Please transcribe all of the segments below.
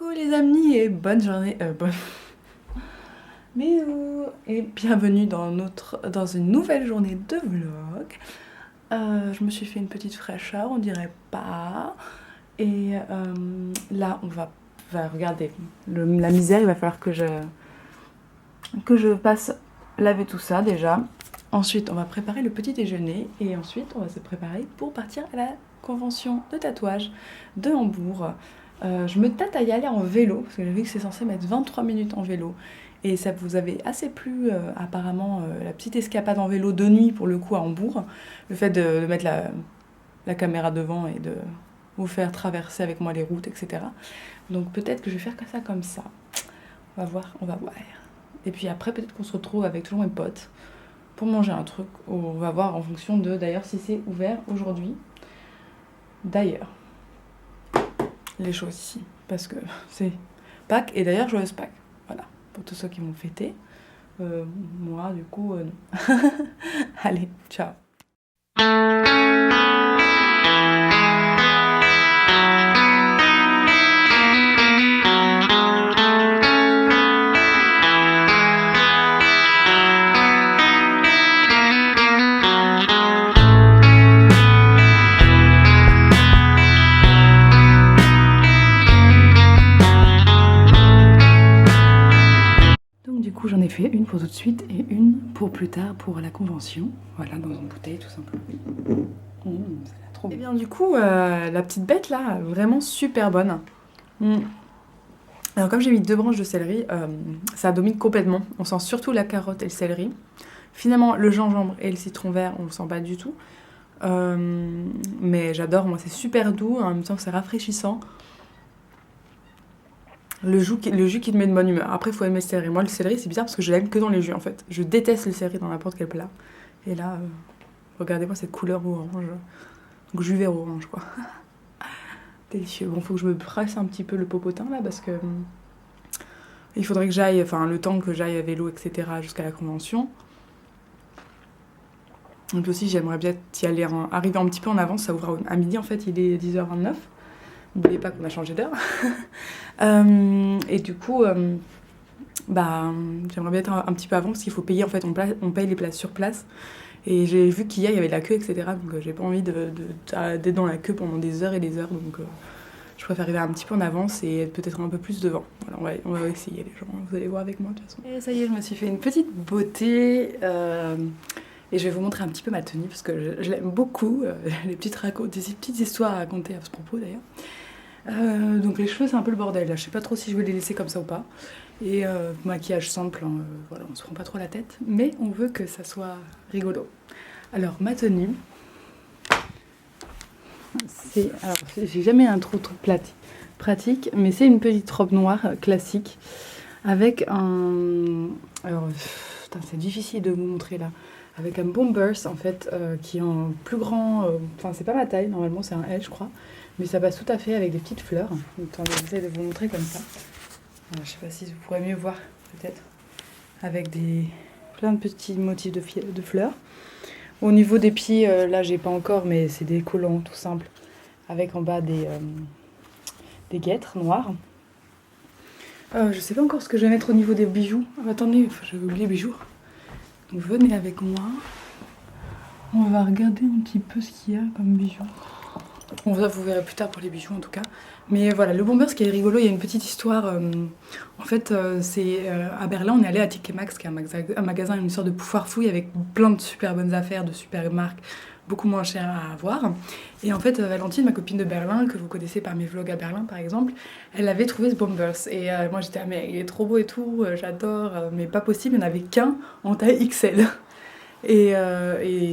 Coucou les amis et bonne journée, bisous et bienvenue dans une nouvelle journée de vlog. Je me suis fait une petite fraîcheur, on dirait pas. Et là on va regarder la misère, il va falloir que je passe laver tout ça déjà. Ensuite on va préparer le petit déjeuner et ensuite on va se préparer pour partir à la convention de tatouage de Hambourg. Je me tâte à y aller en vélo, parce que j'ai vu que c'est censé mettre 23 minutes en vélo. Et ça vous avait assez plu, apparemment, la petite escapade en vélo de nuit, pour le coup, à Hambourg. Le fait de mettre la caméra devant et de vous faire traverser avec moi les routes, etc. Donc peut-être que je vais faire ça comme ça. On va voir, on va voir. Et puis après, peut-être qu'on se retrouve avec toujours mes potes pour manger un truc. On va voir en fonction de, d'ailleurs, si c'est ouvert aujourd'hui. D'ailleurs. Les choses ici, parce que c'est Pâques, et d'ailleurs joyeuse Pâques, voilà, pour tous ceux qui vont fêter. Moi, du coup, non. Allez, ciao. J'en ai fait une pour tout de suite et une pour plus tard pour la convention. Voilà, dans une bouteille tout simplement. Ça a trop bon. Et bien du coup, la petite bête là, vraiment super bonne. Alors comme j'ai mis 2 branches de céleri, ça domine complètement. On sent surtout la carotte et le céleri. Finalement, le gingembre et le citron vert, on le sent pas du tout. Mais j'adore, moi c'est super doux, en même temps c'est rafraîchissant. Le jus qui te met de bonne humeur. Après, il faut aimer le céleri. Moi, le céleri, c'est bizarre parce que je l'aime que dans les jus, en fait. Je déteste le céleri dans n'importe quel plat. Et là, regardez-moi cette couleur orange. Donc, jus vert orange, quoi. Délicieux. Bon, faut que je me presse un petit peu le popotin, là, parce que... il faudrait que j'aille, enfin, le temps que j'aille à vélo, etc., jusqu'à la convention. Donc aussi, j'aimerais bien y aller, arriver un petit peu en avance. Ça ouvre à midi, en fait. Il est 10h29. N'oubliez pas qu'on a changé d'heure. Et du coup, j'aimerais bien être un petit peu avant parce qu'il faut payer, en fait, on paye les places sur place. Et j'ai vu qu'hier, il y avait de la queue, etc. Donc j'ai pas envie d'être dans la queue pendant des heures et des heures. Donc je préfère arriver un petit peu en avance et être peut-être un peu plus devant. Voilà, on va essayer, les gens. Vous allez voir avec moi, de toute façon. Et ça y est, je me suis fait une petite beauté. Et je vais vous montrer un petit peu ma tenue parce que je l'aime beaucoup. Des petites histoires à raconter à ce propos, d'ailleurs. Donc les cheveux c'est un peu le bordel là, je sais pas trop si je veux les laisser comme ça ou pas. Et maquillage simple, voilà, on se prend pas trop la tête, mais on veut que ça soit rigolo. Alors ma tenue, alors j'ai jamais un truc pratique, mais c'est une petite robe noire classique avec un, alors putain, c'est difficile de vous montrer là, avec un bombers en fait qui est en plus grand, enfin c'est pas ma taille, normalement c'est un L je crois. Mais ça passe tout à fait avec des petites fleurs. Attendez, j'essaie de vous montrer comme ça. Alors, je sais pas si vous pourrez mieux voir, peut-être. Avec plein de petits motifs de fleurs. Au niveau des pieds, là, j'ai pas encore, mais c'est des collants tout simples. Avec en bas des guêtres noires. Je sais pas encore ce que je vais mettre au niveau des bijoux. Attendez, j'avais oublié les bijoux. Donc, venez avec moi. On va regarder un petit peu ce qu'il y a comme bijoux. Vous verrez plus tard pour les bijoux en tout cas. Mais voilà, le bomber, ce qui est rigolo, il y a une petite histoire. En fait, c'est à Berlin, on est allé à TK Maxx, qui est un magasin, une sorte de foire fouille avec plein de super bonnes affaires, de super marques, beaucoup moins chères à avoir. Et en fait, Valentine, ma copine de Berlin, que vous connaissez par mes vlogs à Berlin par exemple, elle avait trouvé ce bombers. Et moi j'étais, ah mais il est trop beau et tout, j'adore, mais pas possible, il n'y en avait qu'un en taille XL. Et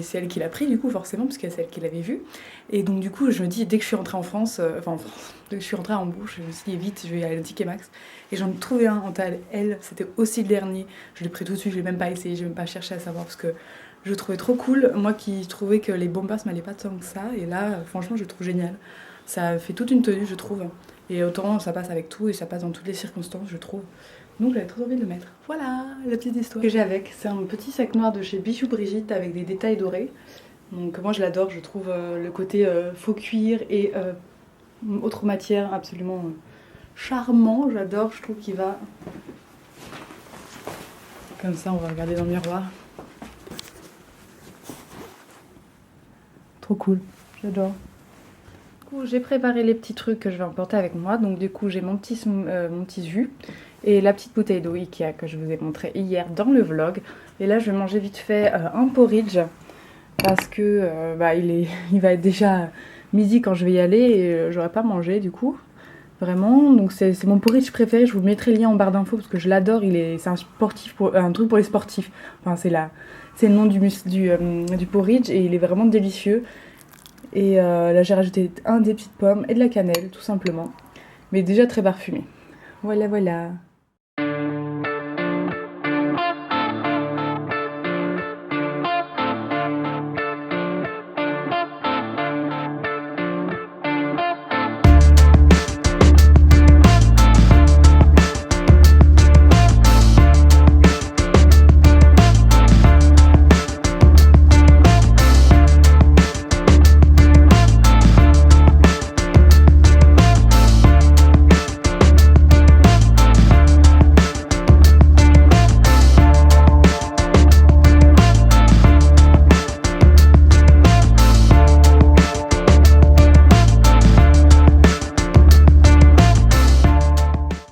c'est elle qui l'a pris du coup forcément parce que c'est elle qui l'avait vu. Et donc du coup je me dis dès que je suis rentrée en France, dès que je suis rentrée à Hambourg, je me suis dit vite je vais aller à TK Maxx. Et j'en ai trouvé un en taille L, c'était aussi le dernier. Je l'ai pris tout de suite, je l'ai même pas essayé, je l'ai même pas cherché à savoir parce que je le trouvais trop cool. Moi qui trouvais que les bombers m'allaient pas tant que ça, et là franchement je le trouve génial. Ça fait toute une tenue je trouve. Et autant ça passe avec tout et ça passe dans toutes les circonstances je trouve. Donc j'avais trop envie de le mettre. Voilà la petite histoire que j'ai avec. C'est un petit sac noir de chez Bijoux Brigitte avec des détails dorés. Donc moi je l'adore, je trouve le côté faux cuir et autre matière absolument charmant, j'adore, je trouve qu'il va... Comme ça, on va regarder dans le miroir. Trop cool, j'adore. J'ai préparé les petits trucs que je vais emporter avec moi. Donc du coup, j'ai mon petit jus et la petite bouteille d'eau Ikea que je vous ai montré hier dans le vlog. Et là, je vais manger vite fait un porridge parce que il va être déjà midi quand je vais y aller et j'aurai pas mangé du coup. Vraiment, donc c'est mon porridge préféré. Je vous mettrai le lien en barre d'infos parce que je l'adore. C'est un truc pour les sportifs. Enfin, c'est le nom du porridge et il est vraiment délicieux. Et là j'ai rajouté des petites pommes et de la cannelle tout simplement. Mais déjà très parfumé. Voilà voilà.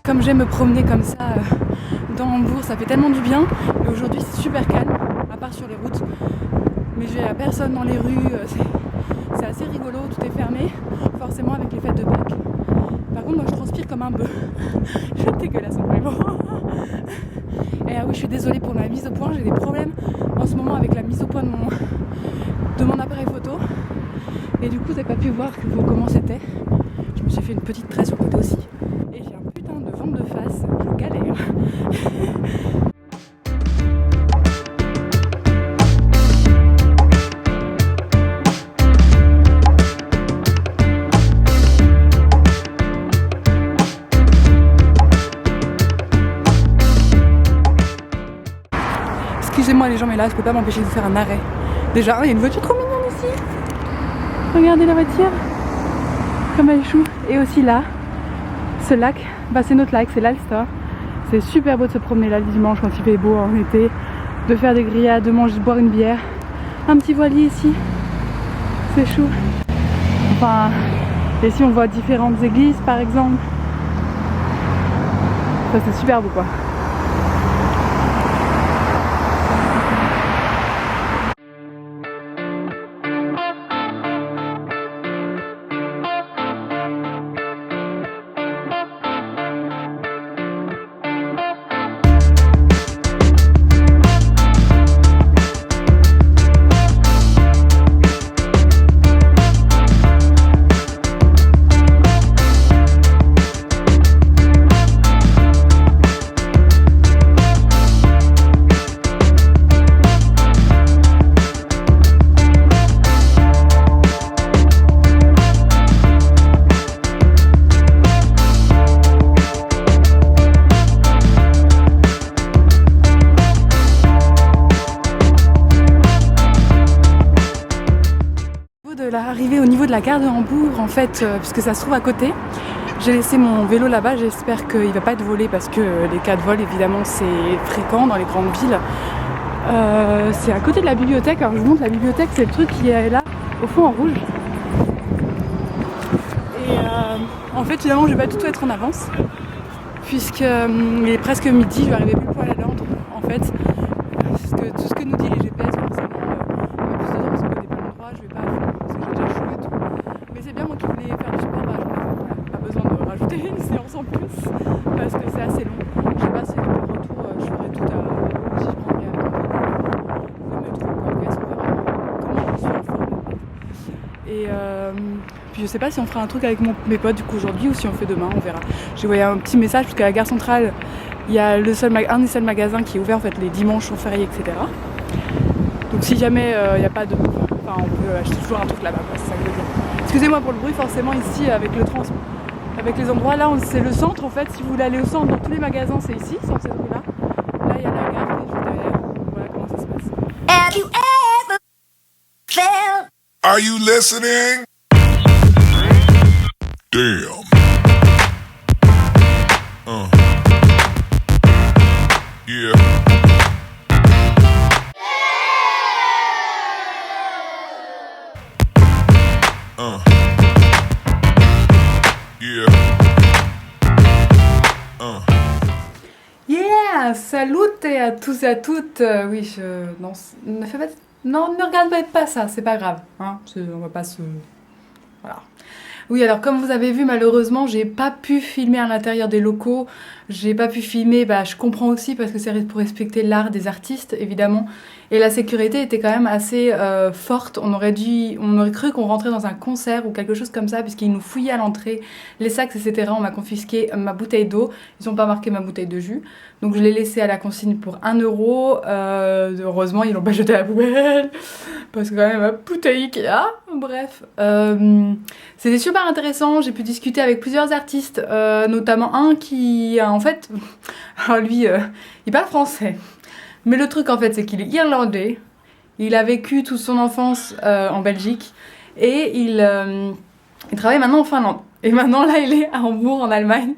Comme j'aime me promener comme ça dans Hambourg, ça fait tellement du bien. Et aujourd'hui c'est super calme, à part sur les routes. Mais j'ai personne dans les rues, c'est assez rigolo, tout est fermé, forcément avec les fêtes de Pâques. Par contre moi je transpire comme un bœuf. Je suis dégueulasse vraiment. Et ah oui, je suis désolée pour la mise au point, j'ai des problèmes en ce moment avec la mise au point de mon appareil photo. Et du coup vous n'avez pas pu voir comment c'était. Je me suis fait une petite tresse sur le côté aussi. Et j'ai un putain de vent de face, je galère. Excusez-moi les gens, mais là je peux pas m'empêcher de faire un arrêt. Déjà, il y a une voiture trop mignonne ici. Regardez la voiture, comme elle choue. Et aussi là, ce lac, c'est notre lac, c'est l'Alster. C'est super beau de se promener là le dimanche quand il fait beau en été, de faire des grillades, de manger, de boire une bière. Un petit voilier ici, c'est chou. Enfin, ici on voit différentes églises par exemple. Ça c'est super beau quoi. Arrivé au niveau de la gare de Hambourg en fait, puisque ça se trouve à côté, j'ai laissé mon vélo là-bas. J'espère qu'il va pas être volé parce que les cas de vol évidemment c'est fréquent dans les grandes villes. C'est à côté de la bibliothèque. Alors je vous montre la bibliothèque, c'est le truc qui est là au fond en rouge. Et en fait finalement je vais pas du tout être en avance puisque il est presque midi, je vais arriver plus poil à l'heure en fait. Tout ce que nous dit les GPS forcément plus de temps parce qu'on connaît pas l'endroit, je vais pas à fond parce que j'ai déjà chaud et tout. Mais c'est bien, moi qui voulais faire du sport, j'en ai pas besoin de rajouter une séance en plus parce que c'est assez long. Je sais pas si le retour je ferai tout à... si je prendrai le métro ou quoi, bref, on verra comment je suis en forme. Et puis je sais pas si on fera un truc avec mes potes du coup aujourd'hui ou si on fait demain, on verra. J'ai envoyé un petit message parce qu'à la gare centrale il y a un des seuls magasins qui est ouvert en fait les dimanches, jours fériés, etc. Donc si jamais il n'y a pas de... Enfin on peut acheter toujours un truc là-bas, c'est ça que je veux dire. Excusez-moi pour le bruit, forcément ici avec le transport, avec les endroits, là c'est le centre en fait. Si vous voulez aller au centre, dans tous les magasins c'est ici, sur cette rue là. Là il y a la gare et juste derrière, voilà comment ça se passe. Have you ever felt... Are you listening? Damn. Uh. Yeah. Uh. Yeah. Uh. Yeah, salut à tous et à toutes. Oui, non, ne fais pas, non, ne regarde pas ça, c'est pas grave, hein. On va pas se, voilà. Oui, alors comme vous avez vu, malheureusement, j'ai pas pu filmer à l'intérieur des locaux. J'ai pas pu filmer, je comprends aussi parce que c'est pour respecter l'art des artistes, évidemment. Et la sécurité était quand même assez forte. On aurait cru qu'on rentrait dans un concert ou quelque chose comme ça, puisqu'ils nous fouillaient à l'entrée, les sacs, etc. On m'a confisqué ma bouteille d'eau. Ils n'ont pas marqué ma bouteille de jus. Donc je l'ai laissée à la consigne pour 1 euro. Heureusement, ils l'ont pas jetée à la poubelle. Parce que quand même, ma bouteille Ikea. Bref. C'était super intéressant. J'ai pu discuter avec plusieurs artistes, notamment un qui a en fait. Alors lui, il parle français. Mais le truc en fait, c'est qu'il est irlandais. Il a vécu toute son enfance en Belgique. Et il travaille maintenant en Finlande. Et maintenant, là, il est à Hambourg, en Allemagne,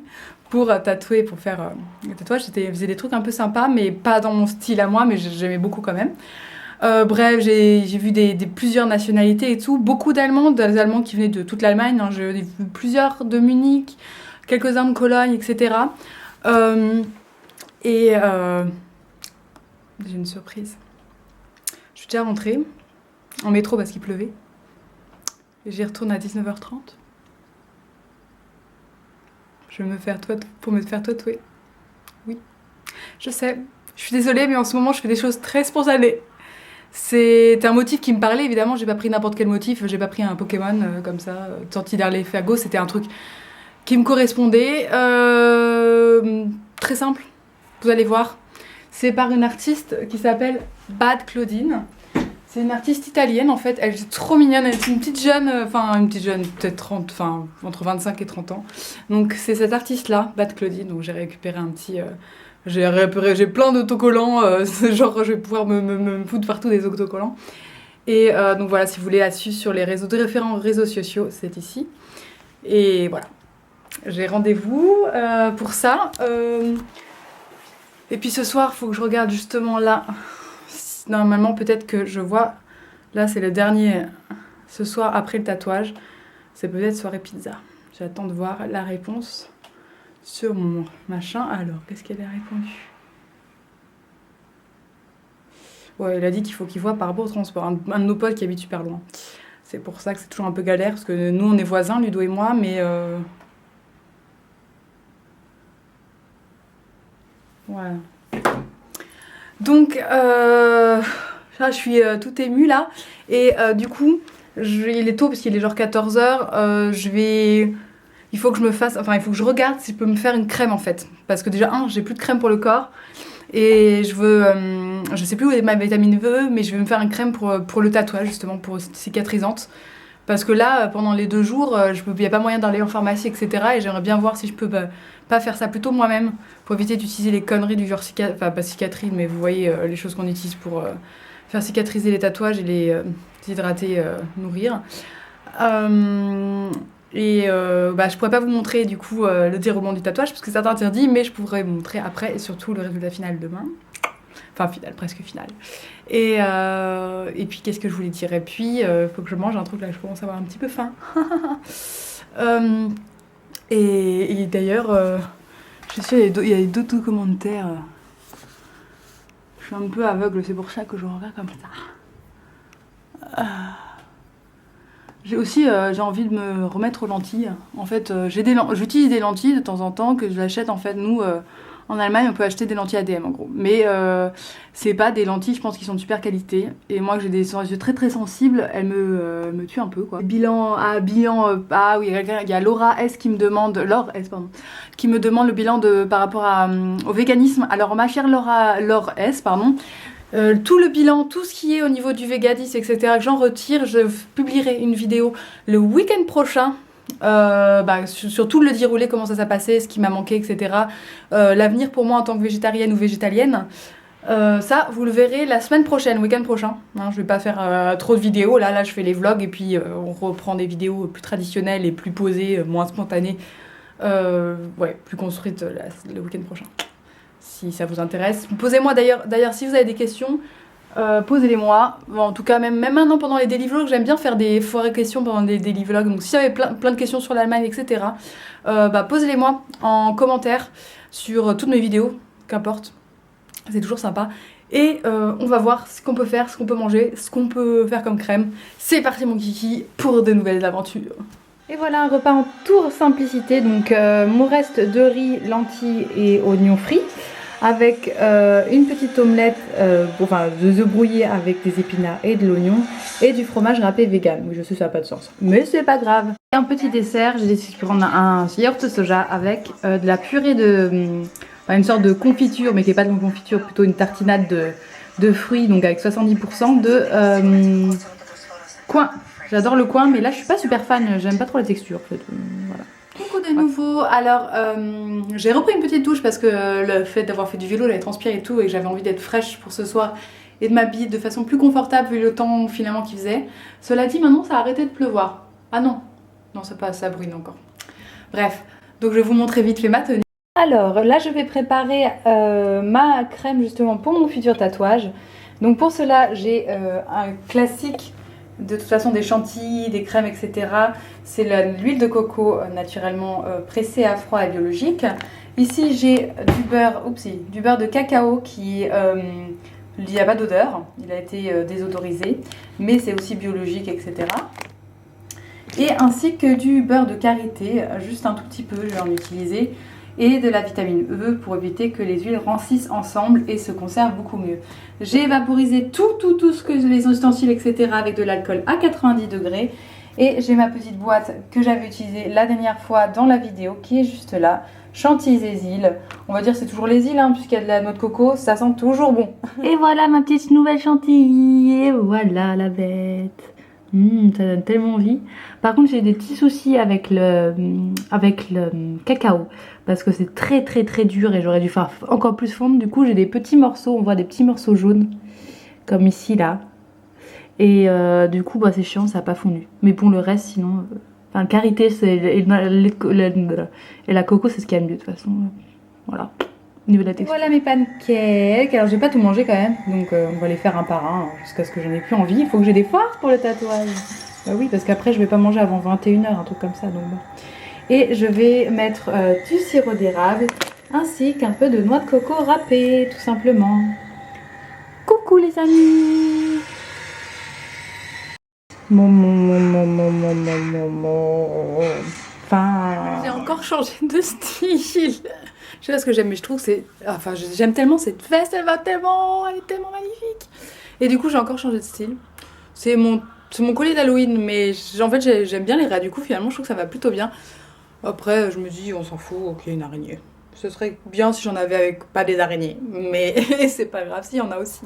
pour tatouer, pour faire des tatouages. Il faisait des trucs un peu sympas, mais pas dans mon style à moi, mais j'aimais beaucoup quand même. Bref, j'ai vu plusieurs nationalités et tout. Beaucoup d'Allemands, des Allemands qui venaient de toute l'Allemagne. Hein. J'ai vu plusieurs de Munich, quelques-uns de Cologne, etc. J'ai une surprise. Je suis déjà rentrée en métro parce qu'il pleuvait. Et j'y retourne à 19h30. Je vais me faire tatouer. Oui, je sais. Je suis désolée, mais en ce moment, je fais des choses très spontanées. C'est un motif qui me parlait, évidemment. J'ai pas pris n'importe quel motif. J'ai pas pris un Pokémon comme ça, sorti d'Harley Fago. C'était un truc qui me correspondait. Très simple. Vous allez voir. C'est par une artiste qui s'appelle Bad Claudine. C'est une artiste italienne en fait, elle est trop mignonne, elle est une petite jeune, peut-être 30, entre 25 et 30 ans. Donc c'est cette artiste-là, Bad Claudine, donc j'ai récupéré un petit... j'ai plein d'autocollants, genre je vais pouvoir me foutre partout des autocollants. Et donc voilà, si vous voulez là-dessus sur les différents réseaux sociaux, c'est ici. Et voilà, j'ai rendez-vous pour ça. Et puis ce soir, il faut que je regarde justement là. Normalement, peut-être que je vois. Là, c'est le dernier. Ce soir, après le tatouage, c'est peut-être soirée pizza. J'attends de voir la réponse sur mon machin. Alors, qu'est-ce qu'elle a répondu? Ouais, elle a dit qu'il faut qu'il voit par rapport au transport. Un de nos potes qui habite super loin. C'est pour ça que c'est toujours un peu galère, parce que nous, on est voisins, Ludo et moi, mais... Voilà. Donc, là, je suis toute émue, là. Et du coup, il est tôt, parce qu'il est genre 14h. Il faut que je me fasse... Enfin, il faut que je regarde si je peux me faire une crème, en fait. Parce que déjà, j'ai plus de crème pour le corps. Et je veux... je sais plus où est ma vitamine E, mais je vais me faire une crème pour le tatouage, justement, pour cicatrisante. Parce que là, pendant les 2 jours, il n'y a pas moyen d'aller en pharmacie, etc. Et j'aimerais bien voir si je peux pas faire ça plutôt moi-même, pour éviter d'utiliser les conneries du genre pas cicatrice, mais vous voyez les choses qu'on utilise pour faire cicatriser les tatouages et les hydrater, nourrir. Je pourrais pas vous montrer du coup le déroulement du tatouage parce que c'est interdit, mais je pourrais vous montrer après et surtout le résultat final demain. Enfin final, presque final. Et puis qu'est-ce que je voulais dire? Et puis faut que je mange un truc là, je commence à avoir un petit peu faim. Et d'ailleurs, je sais, il y a d'autres commentaires. Je suis un peu aveugle, c'est pour ça que je regarde comme ça. J'ai envie de me remettre aux lentilles. En fait, j'utilise des lentilles de temps en temps que j'achète. En fait, nous, en Allemagne, on peut acheter des lentilles ADM en gros. Mais c'est pas des lentilles, je pense, qui sont de super qualité. Et moi, j'ai des yeux très très sensibles, elles me tuent un peu quoi. Ah oui, il y a Laura S qui me demande, qui me demande le bilan par rapport au véganisme. Alors, ma chère Laura S, pardon. Tout le bilan, tout ce qui est au niveau du véganisme, etc., que j'en retire, je publierai une vidéo le week-end prochain sur tout le déroulé, comment ça s'est passé, ce qui m'a manqué, etc. L'avenir pour moi en tant que végétarienne ou végétalienne. Ça, vous le verrez la semaine prochaine, week-end prochain. Hein, je vais pas faire trop de vidéos. Là, je fais les vlogs et puis on reprend des vidéos plus traditionnelles et plus posées, moins spontanées Ouais, plus construite le week-end prochain. Si ça vous intéresse. Posez-moi d'ailleurs si vous avez des questions, posez-les-moi. Bon, en tout cas, même maintenant pendant les daily vlogs, j'aime bien faire des foirées questions pendant des daily vlogs. Donc si vous avez plein de questions sur l'Allemagne, etc., posez-les-moi en commentaire sur toutes mes vidéos, qu'importe. C'est toujours sympa. Et on va voir ce qu'on peut faire, ce qu'on peut manger, ce qu'on peut faire comme crème. C'est parti mon kiki pour de nouvelles aventures. Et voilà un repas en toute simplicité. Donc mon reste de riz, lentilles et oignons frits. Avec une petite omelette, de œufs brouillés avec des épinards et de l'oignon. Et du fromage râpé vegan. Oui, je sais, ça n'a pas de sens. Mais c'est pas grave. Et un petit dessert, j'ai décidé de prendre un yaourt soja avec de la purée de... une sorte de confiture, mais qui n'est pas de confiture, plutôt une tartinade de fruits, donc avec 70% de coin. J'adore le coin, mais là je suis pas super fan, j'aime pas trop la texture en fait. Voilà. Coucou de nouveau. Alors j'ai repris une petite douche parce que le fait d'avoir fait du vélo, j'avais transpiré et tout, et j'avais envie d'être fraîche pour ce soir et de m'habiller de façon plus confortable vu le temps finalement qu'il faisait. Cela dit, maintenant ça a arrêté de pleuvoir. Ah non, non ça passe, ça brûle encore. Bref, donc je vais vous montrer vite fait ma tenue. Alors là je vais préparer ma crème justement pour mon futur tatouage. Donc pour cela j'ai un classique, de toute façon des chantilly, des crèmes etc. C'est l'huile de coco naturellement pressée à froid et biologique. Ici j'ai du beurre de cacao qui il n'y a pas d'odeur, il a été désodorisé, mais c'est aussi biologique etc. Et ainsi que du beurre de karité, juste un tout petit peu, je vais en utiliser. Et de la vitamine E pour éviter que les huiles rancissent ensemble et se conservent beaucoup mieux. J'ai vaporisé tout ce que les ustensiles etc. avec de l'alcool à 90 degrés. Et j'ai ma petite boîte que j'avais utilisée la dernière fois dans la vidéo qui est juste là. Chantilly des îles. On va dire c'est toujours les îles hein, puisqu'il y a de la noix de coco, ça sent toujours bon. Et voilà ma petite nouvelle chantilly. Et voilà la bête. Ça donne tellement envie. Par contre j'ai des petits soucis avec le cacao parce que c'est très dur et j'aurais dû faire encore plus fondre. Du coup j'ai des petits morceaux, on voit des petits morceaux jaunes comme ici là. Et du coup c'est chiant, ça n'a pas fondu. Mais pour le reste sinon, karité et la coco c'est ce qu'il y a de mieux de toute façon. Voilà. Niveau de la texture. Voilà mes pancakes. Alors j'ai pas tout mangé quand même, donc on va les faire un par un jusqu'à ce que j'en ai plus envie. Il faut que j'ai des forces pour le tatouage. Bah oui, parce qu'après je vais pas manger avant 21 h, un truc comme ça. Donc bon. Et je vais mettre du sirop d'érable ainsi qu'un peu de noix de coco râpée, tout simplement. Coucou les amis. Enfin, j'ai encore changé de style. Je sais pas ce que j'aime, mais je trouve que c'est... Enfin, j'aime tellement cette veste, elle est tellement magnifique. Et du coup, j'ai encore changé de style. C'est mon collier d'Halloween, mais en fait, j'aime bien les raies. Du coup, finalement, je trouve que ça va plutôt bien. Après, je me dis, on s'en fout, ok, une araignée. Ce serait bien si j'en avais avec pas des araignées. Mais c'est pas grave, s'il y en a aussi.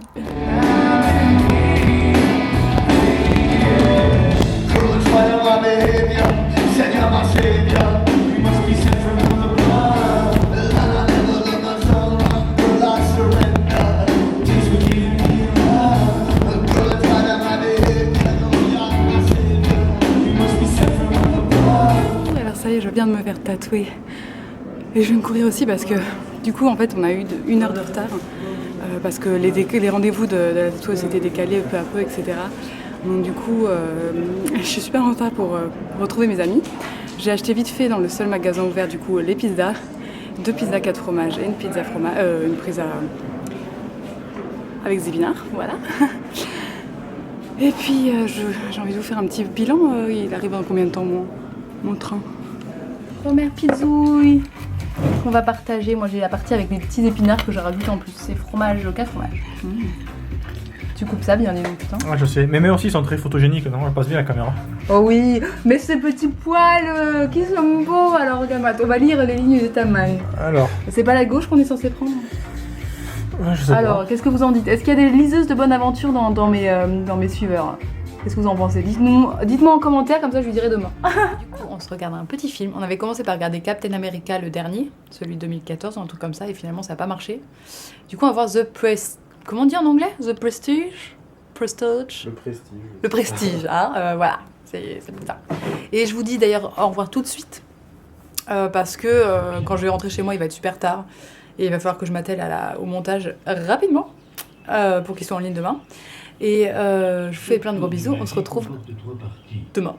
Je viens de me faire tatouer et je viens de courir aussi parce que du coup en fait on a eu 1 heure de retard parce que les rendez-vous de la tatoueuse étaient décalés peu à peu etc. Donc du coup je suis super en retard pour retrouver mes amis. J'ai acheté vite fait dans le seul magasin ouvert du coup les pizzas, 2 pizzas 4 fromages et une pizza avec des épinards, voilà. Et puis j'ai envie de vous faire un petit bilan, il arrive dans combien de temps mon train? Oh mère pizzouille qu'on va partager. Moi j'ai la partie avec des petits épinards que je rajoute en plus. C'est fromage, aucun fromage. Tu coupes ça bien, dis donc, putain. Ouais, je sais. Mais eux aussi sont très photogéniques, non? Elle passe bien la caméra. Oh oui, mais ces petits poils qui sont beaux. Alors regarde, on va lire les lignes de ta main. Alors. C'est pas la gauche qu'on est censé prendre? Ouais, je sais alors, pas. Qu'est-ce que vous en dites? Est-ce qu'il y a des liseuses de bonne aventure dans mes suiveurs? Qu'est-ce que vous en pensez? Dites-moi en commentaire, comme ça je lui dirai demain. Du coup, on se regarde un petit film. On avait commencé par regarder Captain America, le dernier, celui de 2014, un truc comme ça, et finalement ça n'a pas marché. Du coup, on va voir Comment on dit en anglais? The Prestige? Prestige? Le Prestige. Le Prestige, hein, voilà, c'est pour ça. Et je vous dis d'ailleurs au revoir tout de suite. parce que quand je vais rentrer chez moi, il va être super tard. Et il va falloir que je m'attelle au montage rapidement pour qu'il soit en ligne demain. Et je vous fais plein de gros bisous. On se retrouve demain.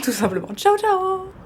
Tout simplement. Ciao, ciao!